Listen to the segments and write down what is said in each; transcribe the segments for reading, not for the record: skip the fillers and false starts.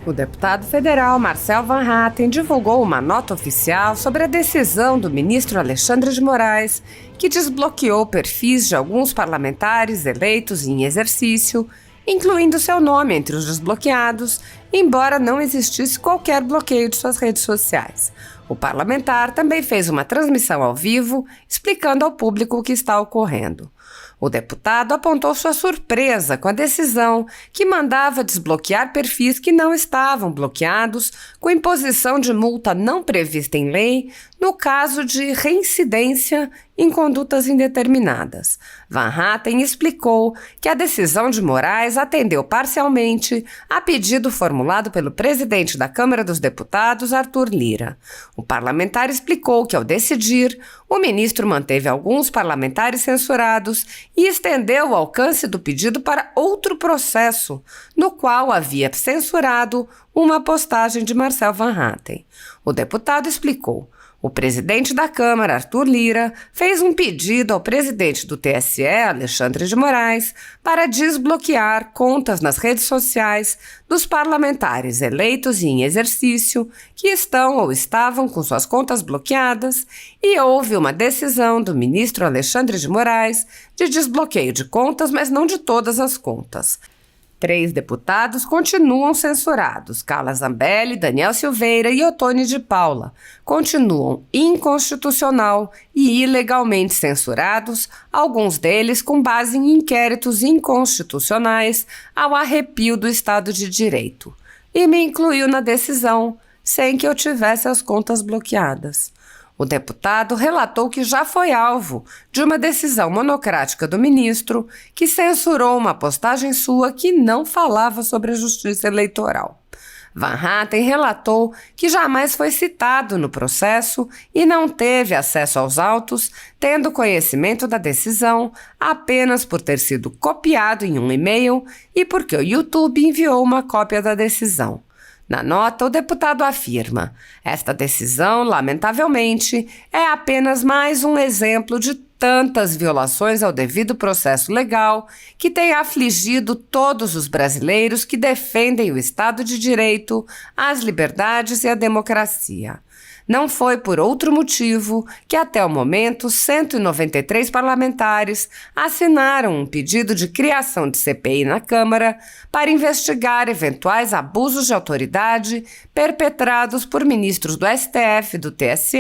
O deputado federal Marcel Van Hatten divulgou uma nota oficial sobre a decisão do ministro Alexandre de Moraes, que desbloqueou perfis de alguns parlamentares eleitos em exercício, incluindo seu nome entre os desbloqueados, embora não existisse qualquer bloqueio de suas redes sociais. O parlamentar também fez uma transmissão ao vivo, explicando ao público o que está ocorrendo. O deputado apontou sua surpresa com a decisão que mandava desbloquear perfis que não estavam bloqueados, com imposição de multa não prevista em lei, no caso de reincidência em condutas indeterminadas. Van Hatten explicou que a decisão de Moraes atendeu parcialmente a pedido formulado pelo presidente da Câmara dos Deputados, Arthur Lira. O parlamentar explicou que, ao decidir, o ministro manteve alguns parlamentares censurados e estendeu o alcance do pedido para outro processo, no qual havia censurado uma postagem de Marcel Van Hatten. O deputado explicou: o presidente da Câmara, Arthur Lira, fez um pedido ao presidente do TSE, Alexandre de Moraes, para desbloquear contas nas redes sociais dos parlamentares eleitos e em exercício que estão ou estavam com suas contas bloqueadas, e houve uma decisão do ministro Alexandre de Moraes de desbloqueio de contas, mas não de todas as contas. 3 deputados continuam censurados: Carla Zambelli, Daniel Silveira e Ottoni de Paula. Continuam inconstitucional e ilegalmente censurados, alguns deles com base em inquéritos inconstitucionais ao arrepio do Estado de Direito. E me incluiu na decisão, sem que eu tivesse as contas bloqueadas. O deputado relatou que já foi alvo de uma decisão monocrática do ministro que censurou uma postagem sua que não falava sobre a justiça eleitoral. Van Hatten relatou que jamais foi citado no processo e não teve acesso aos autos, tendo conhecimento da decisão apenas por ter sido copiado em um e-mail e porque o YouTube enviou uma cópia da decisão. Na nota, o deputado afirma: esta decisão, lamentavelmente, é apenas mais um exemplo de tantas violações ao devido processo legal que tem afligido todos os brasileiros que defendem o Estado de Direito, as liberdades e a democracia. Não foi por outro motivo que, até o momento, 193 parlamentares assinaram um pedido de criação de CPI na Câmara para investigar eventuais abusos de autoridade perpetrados por ministros do STF e do TSE,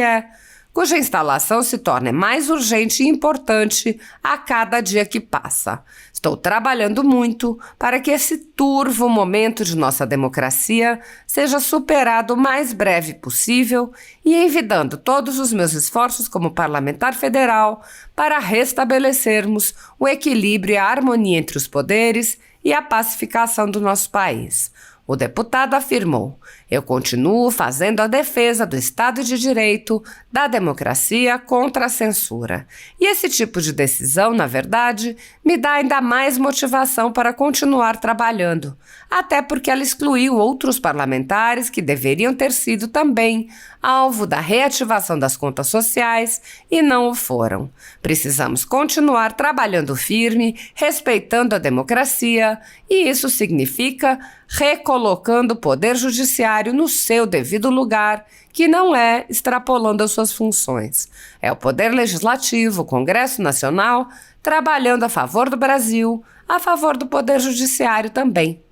cuja instalação se torna mais urgente e importante a cada dia que passa. Estou trabalhando muito para que esse turvo momento de nossa democracia seja superado o mais breve possível e envidando todos os meus esforços como parlamentar federal para restabelecermos o equilíbrio e a harmonia entre os poderes e a pacificação do nosso país. O deputado afirmou: eu continuo fazendo a defesa do Estado de Direito, da democracia contra a censura. E esse tipo de decisão, na verdade, me dá ainda mais motivação para continuar trabalhando, até porque ela excluiu outros parlamentares que deveriam ter sido também alvo da reativação das contas sociais e não o foram. Precisamos continuar trabalhando firme, respeitando a democracia, e isso significa recolocando o Poder Judiciário no seu devido lugar, que não é extrapolando as suas funções. É o Poder Legislativo, o Congresso Nacional, trabalhando a favor do Brasil, a favor do Poder Judiciário também.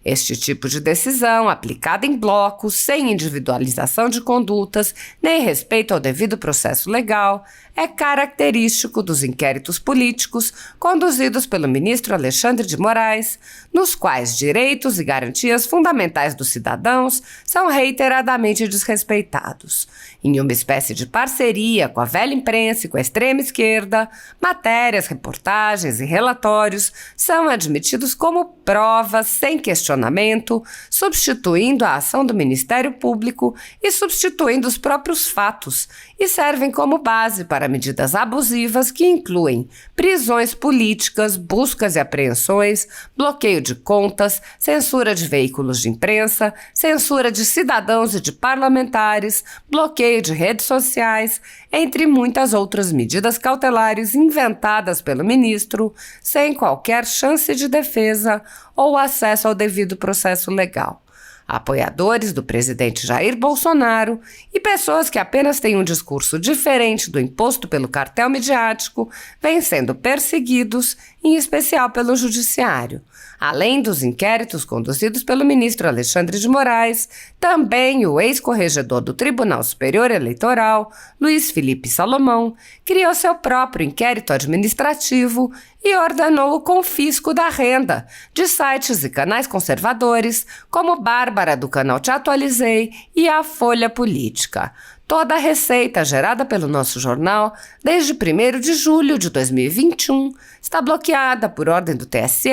Este tipo de decisão, aplicada em blocos, sem individualização de condutas, nem respeito ao devido processo legal, é característico dos inquéritos políticos conduzidos pelo ministro Alexandre de Moraes, nos quais direitos e garantias fundamentais dos cidadãos são reiteradamente desrespeitados. Em uma espécie de parceria com a velha imprensa e com a extrema esquerda, matérias, reportagens e relatórios são admitidos como provas sem questionamento, substituindo a ação do Ministério Público e substituindo os próprios fatos, e servem como base para medidas abusivas que incluem prisões políticas, buscas e apreensões, bloqueio de contas, censura de veículos de imprensa, censura de cidadãos e de parlamentares, bloqueio de redes sociais, entre muitas outras medidas cautelares inventadas pelo ministro, sem qualquer chance de defesa ou acesso ao devido processo legal. Apoiadores do presidente Jair Bolsonaro e pessoas que apenas têm um discurso diferente do imposto pelo cartel midiático vêm sendo perseguidos, em especial pelo judiciário. Além dos inquéritos conduzidos pelo ministro Alexandre de Moraes, também o ex-corregedor do Tribunal Superior Eleitoral, Luiz Felipe Salomão, criou seu próprio inquérito administrativo e ordenou o confisco da renda de sites e canais conservadores como Bárbara do canal Te Atualizei e a Folha Política. Toda a receita gerada pelo nosso jornal desde 1º de julho de 2021 está bloqueada por ordem do TSE,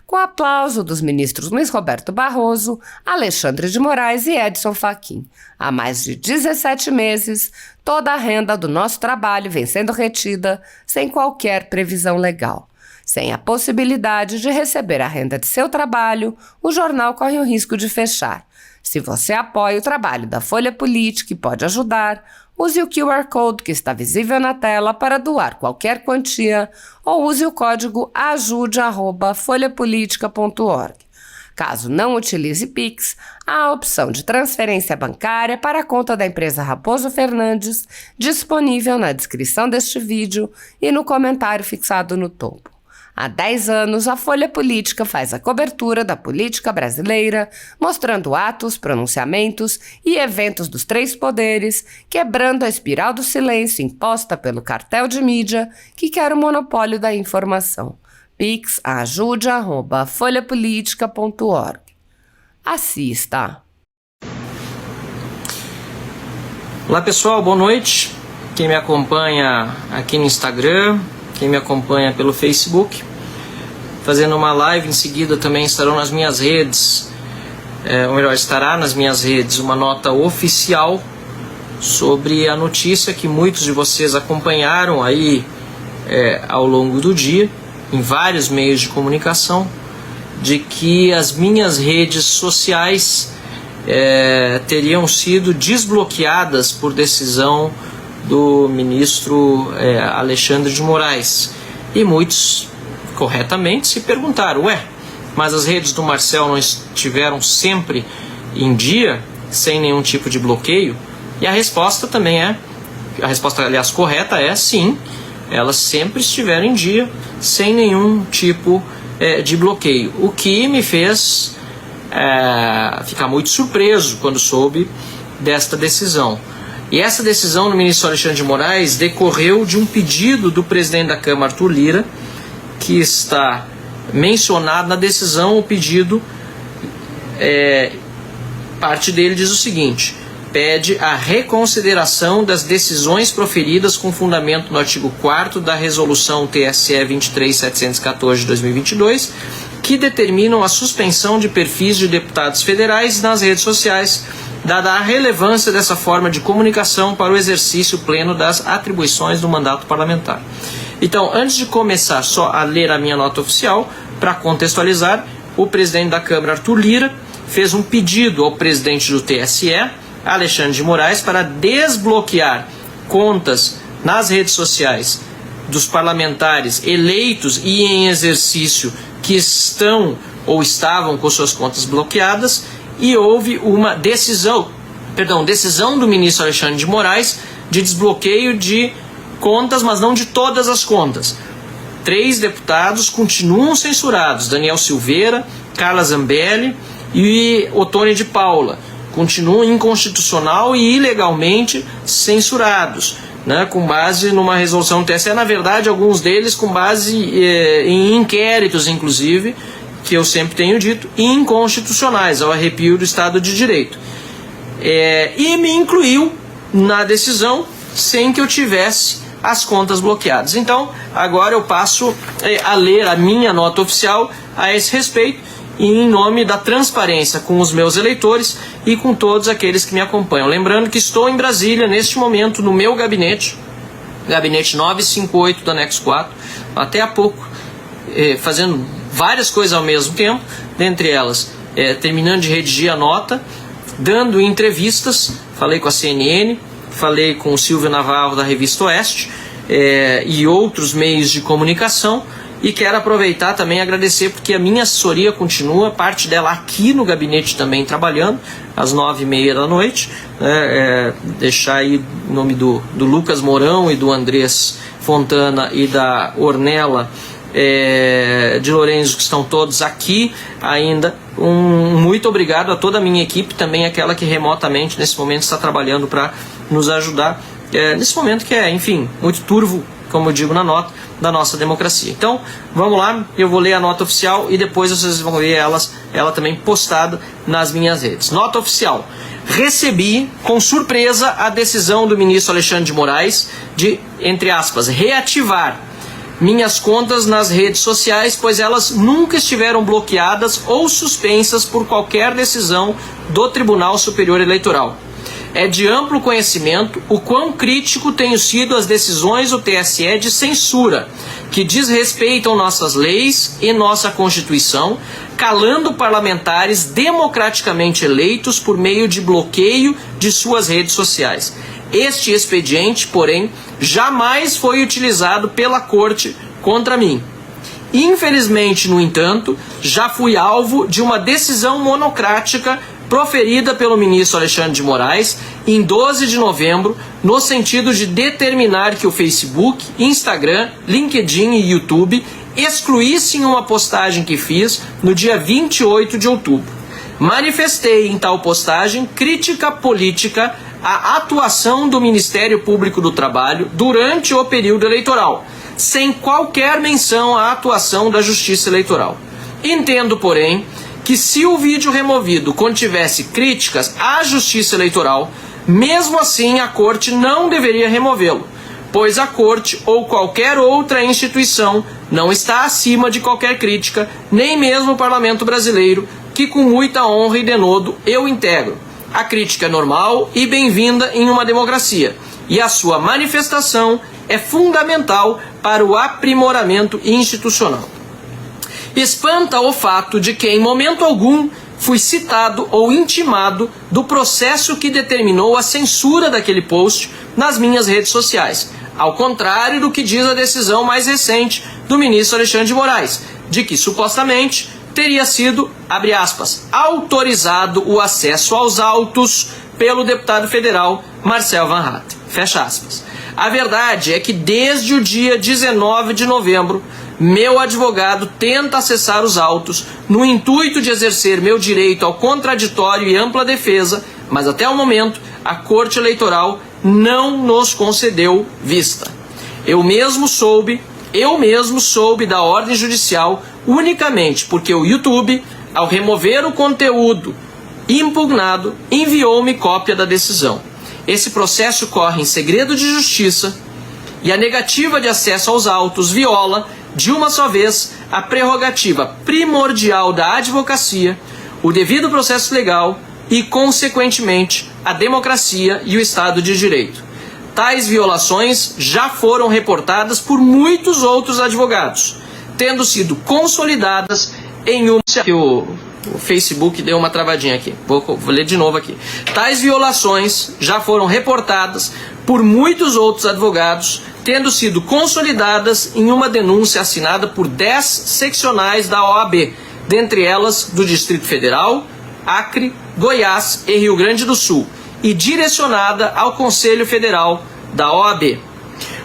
com aplauso dos ministros Luiz Roberto Barroso, Alexandre de Moraes e Edson Fachin. Há mais de 17 meses, toda a renda do nosso trabalho vem sendo retida sem qualquer previsão legal. Sem a possibilidade de receber a renda de seu trabalho, o jornal corre o risco de fechar. Se você apoia o trabalho da Folha Política e pode ajudar, use o QR Code que está visível na tela para doar qualquer quantia ou use o código ajude@folhapolitica.org. Caso não utilize Pix, há a opção de transferência bancária para a conta da empresa Raposo Fernandes, disponível na descrição deste vídeo e no comentário fixado no topo. Há 10 anos, a Folha Política faz a cobertura da política brasileira, mostrando atos, pronunciamentos e eventos dos 3 poderes, quebrando a espiral do silêncio imposta pelo cartel de mídia que quer o monopólio da informação. Pix ajude@folhapolitica.org. Assista! Olá pessoal, boa noite. Quem me acompanha aqui no Instagram, quem me acompanha pelo Facebook, fazendo uma live em seguida também estarão nas minhas redes, ou melhor, estará nas minhas redes uma nota oficial sobre a notícia que muitos de vocês acompanharam aí ao longo do dia, em vários meios de comunicação, de que as minhas redes sociais teriam sido desbloqueadas por decisão do ministro Alexandre de Moraes. E muitos, corretamente, se perguntaram, mas as redes do Marcel não estiveram sempre em dia, sem nenhum tipo de bloqueio? E a resposta também a resposta, aliás, correta é sim, elas sempre estiveram em dia, sem nenhum tipo de bloqueio. O que me fez ficar muito surpreso quando soube desta decisão. E essa decisão do ministro Alexandre de Moraes decorreu de um pedido do presidente da Câmara, Arthur Lira, que está mencionado na decisão. O pedido, parte dele diz o seguinte: pede a reconsideração das decisões proferidas com fundamento no artigo 4º da resolução TSE 23714 de 2022, que determinam a suspensão de perfis de deputados federais nas redes sociais, dada a relevância dessa forma de comunicação para o exercício pleno das atribuições do mandato parlamentar. Então, antes de começar só a ler a minha nota oficial, para contextualizar, o presidente da Câmara, Arthur Lira, fez um pedido ao presidente do TSE, Alexandre de Moraes, para desbloquear contas nas redes sociais dos parlamentares eleitos e em exercício que estão ou estavam com suas contas bloqueadas. E houve uma decisão do ministro Alexandre de Moraes de desbloqueio de contas, mas não de todas as contas. 3 deputados continuam censurados: Daniel Silveira, Carla Zambelli e Ottoni de Paula. Continuam inconstitucional e ilegalmente censurados, com base numa resolução do TSE. Na verdade, alguns deles com base em inquéritos, inclusive, que eu sempre tenho dito, inconstitucionais, ao arrepio do Estado de Direito. E me incluiu na decisão sem que eu tivesse as contas bloqueadas. Então, agora eu passo a ler a minha nota oficial a esse respeito, em nome da transparência com os meus eleitores e com todos aqueles que me acompanham. Lembrando que estou em Brasília, neste momento, no meu gabinete 958 do anexo 4, até há pouco, fazendo várias coisas ao mesmo tempo, dentre elas terminando de redigir a nota, dando entrevistas. Falei com a CNN, falei com o Silvio Navarro da Revista Oeste e outros meios de comunicação, E quero aproveitar também e agradecer, porque a minha assessoria continua, parte dela aqui no gabinete também trabalhando, às 9h30 da noite. Deixar aí o nome do Lucas Mourão e do Andrés Fontana e da Ornella de Lourenço, que estão todos aqui ainda. Muito obrigado a toda a minha equipe, também aquela que remotamente nesse momento está trabalhando para nos ajudar, nesse momento que é, enfim, muito turvo, como eu digo na nota, da nossa democracia. Então, vamos lá, eu vou ler a nota oficial e depois vocês vão ver ela também postada nas minhas redes. Nota oficial. Recebi com surpresa a decisão do ministro Alexandre de Moraes de, entre aspas, reativar minhas contas nas redes sociais, pois elas nunca estiveram bloqueadas ou suspensas por qualquer decisão do Tribunal Superior Eleitoral. É de amplo conhecimento o quão crítico tenham sido as decisões do TSE de censura, que desrespeitam nossas leis e nossa Constituição, calando parlamentares democraticamente eleitos por meio de bloqueio de suas redes sociais. Este expediente, porém, jamais foi utilizado pela Corte contra mim. Infelizmente, no entanto, já fui alvo de uma decisão monocrática proferida pelo ministro Alexandre de Moraes em 12 de novembro, no sentido de determinar que o Facebook, Instagram, LinkedIn e YouTube excluíssem uma postagem que fiz no dia 28 de outubro. Manifestei em tal postagem crítica política à atuação do Ministério Público do Trabalho durante o período eleitoral, sem qualquer menção à atuação da Justiça Eleitoral. Entendo, porém, que se o vídeo removido contivesse críticas à Justiça Eleitoral, mesmo assim a Corte não deveria removê-lo, pois a Corte ou qualquer outra instituição não está acima de qualquer crítica, nem mesmo o Parlamento Brasileiro, que com muita honra e denodo eu integro. A crítica é normal e bem-vinda em uma democracia, e a sua manifestação é fundamental para o aprimoramento institucional. Espanta o fato de que em momento algum fui citado ou intimado do processo que determinou a censura daquele post nas minhas redes sociais, ao contrário do que diz a decisão mais recente do ministro Alexandre de Moraes, de que supostamente teria sido, abre aspas, autorizado o acesso aos autos pelo deputado federal Marcel Van Hatten, fecha aspas. A verdade é que desde o dia 19 de novembro, meu advogado tenta acessar os autos no intuito de exercer meu direito ao contraditório e ampla defesa, mas até o momento a Corte Eleitoral não nos concedeu vista. Eu mesmo soube da ordem judicial unicamente porque o YouTube, ao remover o conteúdo impugnado, enviou-me cópia da decisão. Esse processo corre em segredo de justiça e a negativa de acesso aos autos viola, de uma só vez, a prerrogativa primordial da advocacia, o devido processo legal e, consequentemente, a democracia e o Estado de Direito. Tais violações já foram reportadas por muitos outros advogados, tendo sido consolidadas em uma... O Facebook deu uma travadinha aqui, vou ler de novo aqui. Tais violações já foram reportadas por muitos outros advogados, tendo sido consolidadas em uma denúncia assinada por 10 seccionais da OAB, dentre elas do Distrito Federal, Acre, Goiás e Rio Grande do Sul, e direcionada ao Conselho Federal da OAB.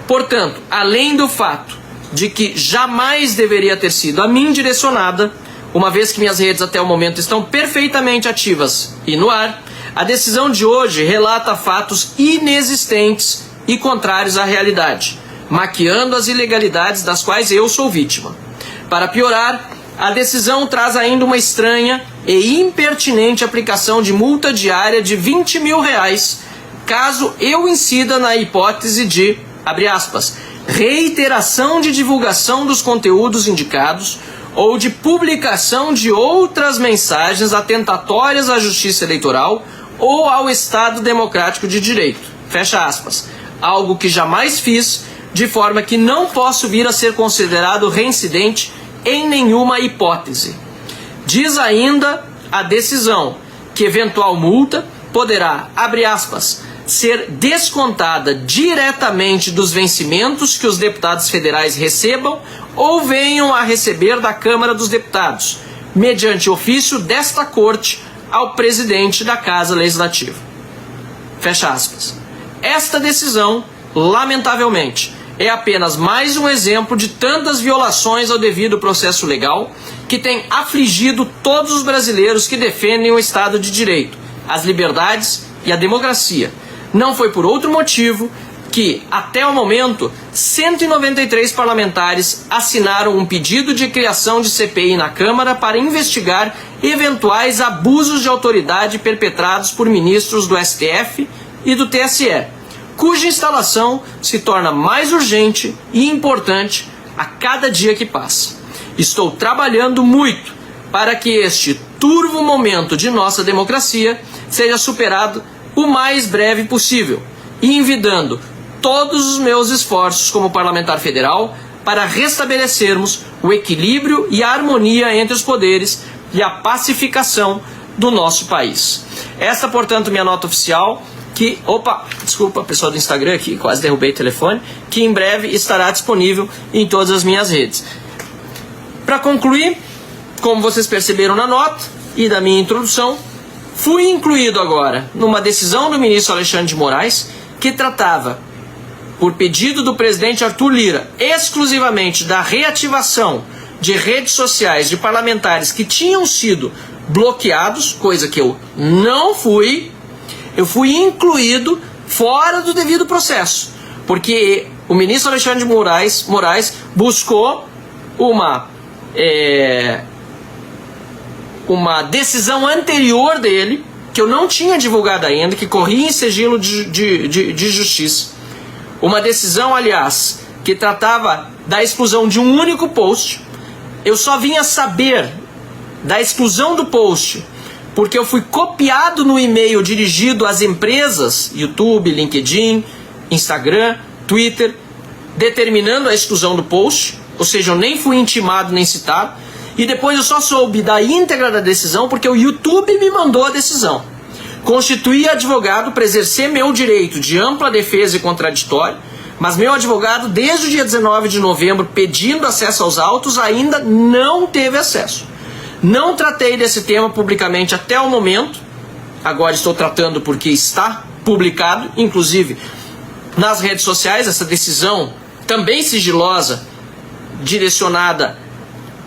Portanto, além do fato de que jamais deveria ter sido a mim direcionada, uma vez que minhas redes até o momento estão perfeitamente ativas e no ar, a decisão de hoje relata fatos inexistentes e contrários à realidade, maquiando as ilegalidades das quais eu sou vítima. Para piorar, a decisão traz ainda uma estranha e impertinente aplicação de multa diária de R$20 mil, caso eu incida na hipótese de, abre aspas, reiteração de divulgação dos conteúdos indicados ou de publicação de outras mensagens atentatórias à justiça eleitoral ou ao Estado democrático de direito, fecha aspas, algo que jamais fiz, de forma que não posso vir a ser considerado reincidente em nenhuma hipótese. Diz ainda a decisão que eventual multa poderá, abre aspas, ser descontada diretamente dos vencimentos que os deputados federais recebam ou venham a receber da Câmara dos Deputados, mediante ofício desta Corte ao presidente da Casa Legislativa. Fecha aspas. Esta decisão, lamentavelmente, é apenas mais um exemplo de tantas violações ao devido processo legal que tem afligido todos os brasileiros que defendem o Estado de Direito, as liberdades e a democracia. Não foi por outro motivo que, até o momento, 193 parlamentares assinaram um pedido de criação de CPI na Câmara para investigar eventuais abusos de autoridade perpetrados por ministros do STF e do TSE, cuja instalação se torna mais urgente e importante a cada dia que passa. Estou trabalhando muito para que este turvo momento de nossa democracia seja superado o mais breve possível e envidando todos os meus esforços como parlamentar federal para restabelecermos o equilíbrio e a harmonia entre os poderes e a pacificação do nosso país. Esta, portanto, minha nota oficial, que, desculpa, pessoal do Instagram aqui, quase derrubei o telefone, que em breve estará disponível em todas as minhas redes. Para concluir, como vocês perceberam na nota e da minha introdução, fui incluído agora numa decisão do ministro Alexandre de Moraes que tratava, por pedido do presidente Arthur Lira, exclusivamente da reativação de redes sociais de parlamentares que tinham sido bloqueados, coisa que eu não fui. Eu fui incluído fora do devido processo, porque o ministro Alexandre de Moraes buscou uma decisão anterior dele, que eu não tinha divulgado ainda, que corria em sigilo de justiça. Uma decisão, aliás, que tratava da exclusão de um único post. Eu só vinha saber da exclusão do post porque eu fui copiado no e-mail dirigido às empresas, YouTube, LinkedIn, Instagram, Twitter, determinando a exclusão do post, ou seja, eu nem fui intimado nem citado, e depois eu só soube da íntegra da decisão porque o YouTube me mandou a decisão. Constituí advogado para exercer meu direito de ampla defesa e contraditório, mas meu advogado, desde o dia 19 de novembro, pedindo acesso aos autos, ainda não teve acesso. Não tratei desse tema publicamente até o momento, agora estou tratando porque está publicado, inclusive nas redes sociais, essa decisão também sigilosa, direcionada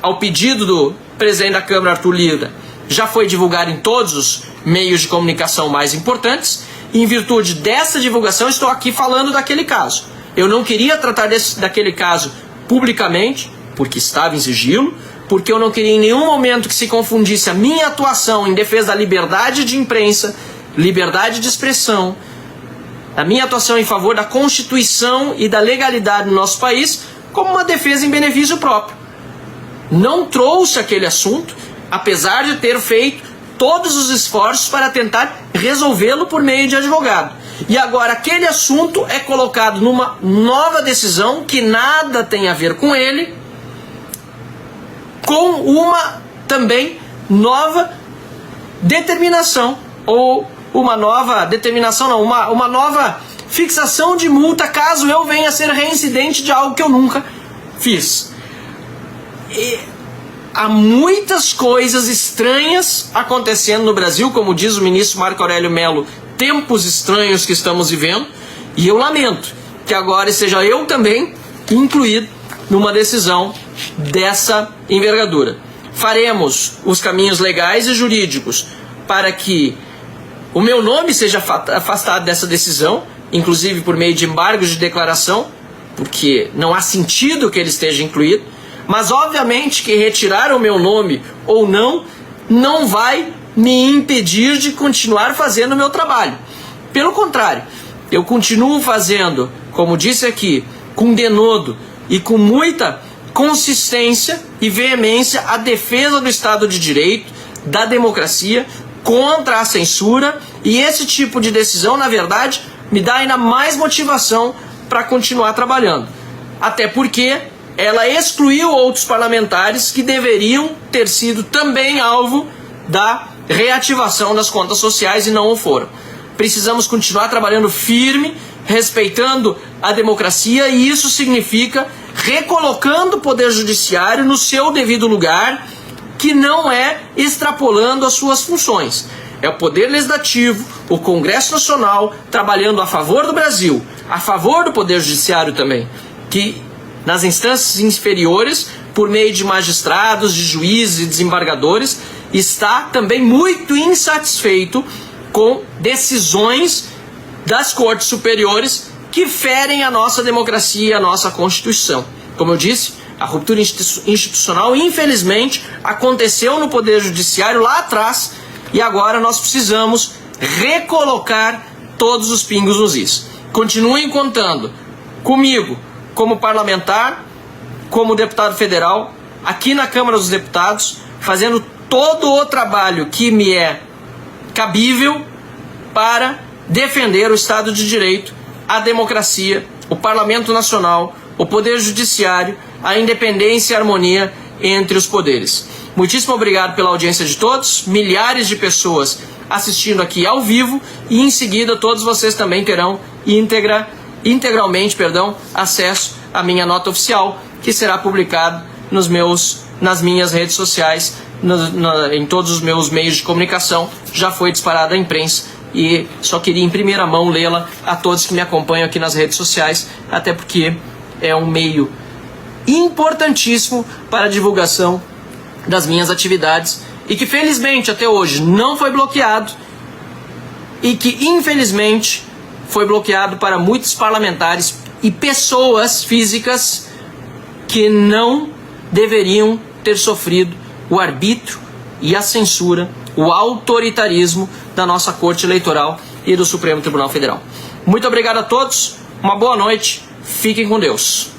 ao pedido do presidente da Câmara, Arthur Lira, já foi divulgada em todos os meios de comunicação mais importantes, e em virtude dessa divulgação estou aqui falando daquele caso. Eu não queria tratar daquele caso publicamente, porque estava em sigilo, porque eu não queria em nenhum momento que se confundisse a minha atuação em defesa da liberdade de imprensa, liberdade de expressão, a minha atuação em favor da Constituição e da legalidade no nosso país, como uma defesa em benefício próprio. Não trouxe aquele assunto, apesar de ter feito todos os esforços para tentar resolvê-lo por meio de advogado. E agora aquele assunto é colocado numa nova decisão que nada tem a ver com ele, com uma também nova determinação, ou uma nova determinação não, uma nova fixação de multa caso eu venha a ser reincidente de algo que eu nunca fiz. E há muitas coisas estranhas acontecendo no Brasil, como diz o ministro Marco Aurélio Mello, tempos estranhos que estamos vivendo, e eu lamento que agora seja eu também incluído numa decisão dessa envergadura. Faremos os caminhos legais e jurídicos para que o meu nome seja afastado dessa decisão, inclusive por meio de embargos de declaração, porque não há sentido que ele esteja incluído, mas obviamente que retirar o meu nome ou não vai me impedir de continuar fazendo o meu trabalho. Pelo contrário, eu continuo fazendo, como disse aqui, com denodo e com muita consistência e veemência a defesa do Estado de Direito, da democracia, contra a censura, e esse tipo de decisão, na verdade, me dá ainda mais motivação para continuar trabalhando. Até porque ela excluiu outros parlamentares que deveriam ter sido também alvo da reativação das contas sociais e não o foram. Precisamos continuar trabalhando firme, respeitando a democracia, e isso significa recolocando o Poder Judiciário no seu devido lugar, que não é extrapolando as suas funções. É o Poder Legislativo, o Congresso Nacional, trabalhando a favor do Brasil, a favor do Poder Judiciário também, que nas instâncias inferiores, por meio de magistrados, de juízes e desembargadores, está também muito insatisfeito com decisões das cortes superiores que ferem a nossa democracia e a nossa Constituição. Como eu disse, a ruptura institucional, infelizmente, aconteceu no Poder Judiciário lá atrás, e agora nós precisamos recolocar todos os pingos nos is. Continuem contando comigo como parlamentar, como deputado federal, aqui na Câmara dos Deputados, fazendo todo o trabalho que me é cabível para defender o Estado de Direito, a democracia, o Parlamento Nacional, o Poder Judiciário, a independência e a harmonia entre os poderes. Muitíssimo obrigado pela audiência de todos, milhares de pessoas assistindo aqui ao vivo, e em seguida todos vocês também terão integralmente acesso à minha nota oficial, que será publicada nas minhas redes sociais, em todos os meus meios de comunicação. Já foi disparada à imprensa e só queria em primeira mão lê-la a todos que me acompanham aqui nas redes sociais, até porque é um meio importantíssimo para a divulgação das minhas atividades e que felizmente até hoje não foi bloqueado, e que infelizmente foi bloqueado para muitos parlamentares e pessoas físicas que não deveriam ter sofrido o arbítrio e a censura, o autoritarismo da nossa Corte Eleitoral e do Supremo Tribunal Federal. Muito obrigado a todos, uma boa noite, fiquem com Deus.